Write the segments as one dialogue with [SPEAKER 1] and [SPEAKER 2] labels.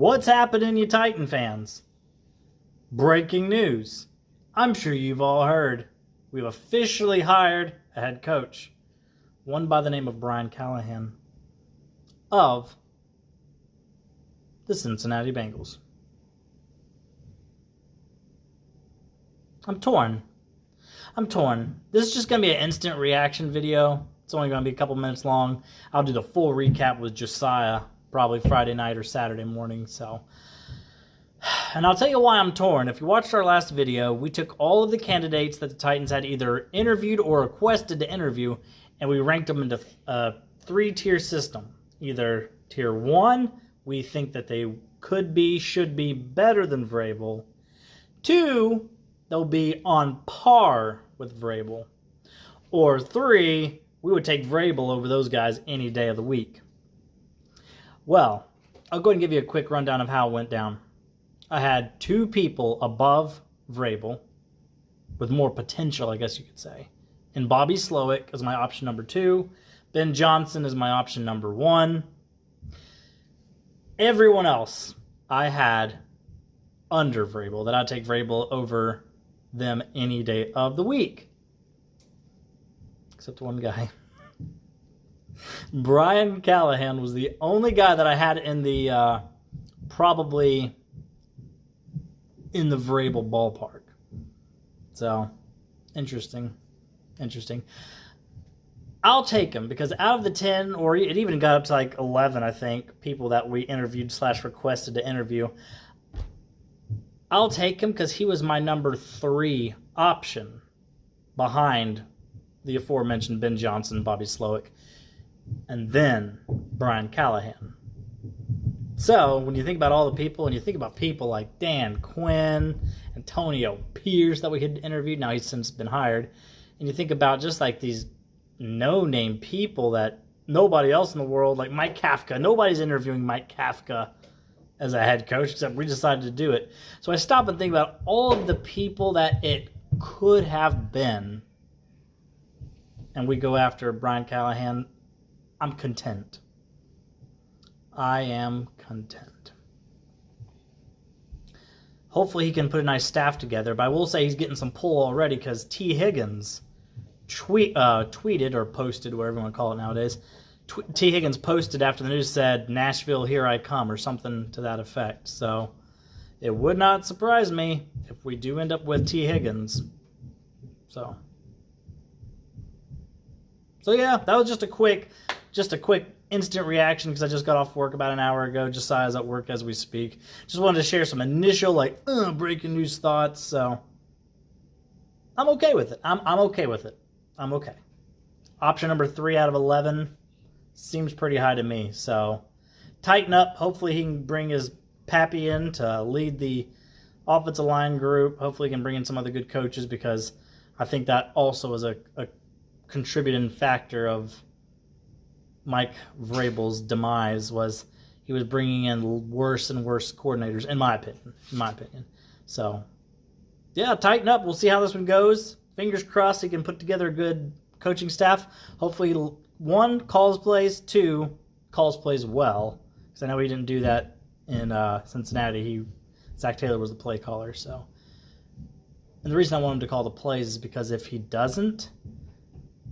[SPEAKER 1] What's happening, you Titan fans? Breaking news. I'm sure you've all heard. We've officially hired a head coach. One by the name of Brian Callahan of the Cincinnati Bengals. I'm torn. This is just going to be an instant reaction video. It's only going to be a couple minutes long. I'll do the full recap with Josiah probably Friday night or Saturday morning. And I'll tell you why I'm torn. If you watched our last video, we took all of the candidates that the Titans had either interviewed or requested to interview, and we ranked them into a three-tier system. Either tier 1, we think that they should be better than Vrabel. 2, they'll be on par with Vrabel. Or 3, we would take Vrabel over those guys any day of the week. Well, I'll go ahead and give you a quick rundown of how it went down. I had 2 people above Vrabel with more potential, I guess you could say. And Bobby Slowick is my option number 2. Ben Johnson is my option number 1. Everyone else I had under Vrabel, that I'd take Vrabel over them any day of the week. Except one guy. Brian Callahan was the only guy that I had in the probably in the Vrabel ballpark. So, interesting. I'll take him because out of the 10, or it even got up to like 11, I think, people that we interviewed / requested to interview, I'll take him because he was my number 3 option behind the aforementioned Ben Johnson, Bobby Slowick, and then Brian Callahan. So, when you think about all the people, and you think about people like Dan Quinn, Antonio Pierce that we had interviewed, now he's since been hired, and you think about just like these no-name people that nobody else in the world, like Mike Kafka, nobody's interviewing Mike Kafka as a head coach, except we decided to do it. So I stop and think about all of the people that it could have been, and we go after Brian Callahan. I'm content. I am content. Hopefully he can put a nice staff together, but I will say he's getting some pull already because T. Higgins tweeted or posted, whatever you want to call it nowadays. T. Higgins posted after the news said, "Nashville, here I come," or something to that effect. So it would not surprise me if we do end up with T. Higgins. So yeah, that was just a quick instant reaction because I just got off work about an hour ago. Josiah's at work as we speak. Just wanted to share some initial breaking news thoughts. So I'm okay with it. I'm okay with it. I'm okay. Option number 3 out of 11 seems pretty high to me. So tighten up. Hopefully he can bring his pappy in to lead the offensive line group. Hopefully he can bring in some other good coaches because I think that also is a contributing factor of Mike Vrabel's demise was he was bringing in worse and worse coordinators, in my opinion. So, yeah, tighten up. We'll see how this one goes. Fingers crossed he can put together a good coaching staff. Hopefully, 1, calls plays, 2, calls plays well. Because I know he didn't do that in Cincinnati. Zach Taylor was the play caller. So, and the reason I want him to call the plays is because if he doesn't,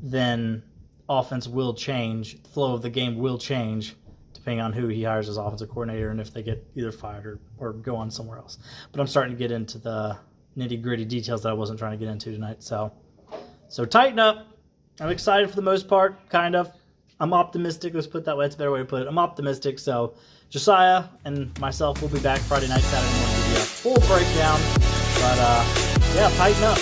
[SPEAKER 1] then offense will change. The flow of the game will change depending on who he hires as offensive coordinator and if they get either fired or go on somewhere else. But I'm starting to get into the nitty-gritty details that I wasn't trying to get into tonight. So tighten up. I'm excited for the most part, kind of. I'm optimistic. Let's put it that way. It's a better way to put it. I'm optimistic. So Josiah and myself will be back Friday night, Saturday morning to give you a full breakdown. But, yeah, tighten up.